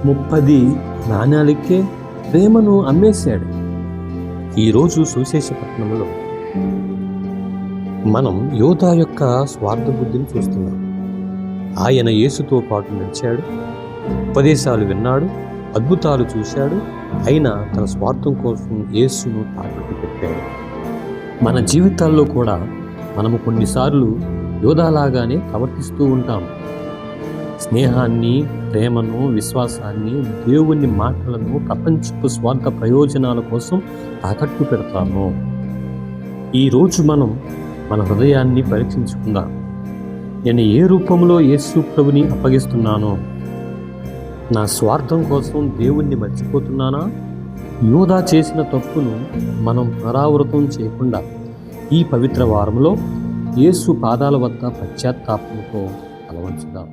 30 నాణ్యాలకే ప్రేమను అమ్మేశాడు. ఈరోజు సువిశేషపట్నంలో మనం యోధా యొక్క స్వార్థ బుద్ధిని చూస్తున్నాం. ఆయన యేసుతో పాటు నడిచాడు, ఉపదేశాలు విన్నాడు, అద్భుతాలు చూశాడు. అయినా తన స్వార్థం కోసం యేసును తాకట్టు పెట్టాడు. మన జీవితాల్లో కూడా మనము కొన్నిసార్లు యోధాలాగానే ప్రవర్తిస్తూ ఉంటాం. స్నేహాన్ని, ప్రేమను, విశ్వాసాన్ని, దేవుని మాటలను ప్రపంచపు స్వార్థ ప్రయోజనాల కోసం తాకట్టు పెడతాము. ఈరోజు మనం మన హృదయాన్ని పరీక్షించుకుందాం. నేను ఏ రూపంలో యేసు ప్రభుని అప్పగిస్తున్నానో? నా స్వార్థం కోసం దేవుణ్ణి మర్చిపోతున్నానా? యోధా చేసిన తప్పును మనం పునరావృతం చేయకుండా ఈ పవిత్ర వారంలో యేసు పాదాల వద్ద పశ్చాత్తాపంతో తలవంచుదాం.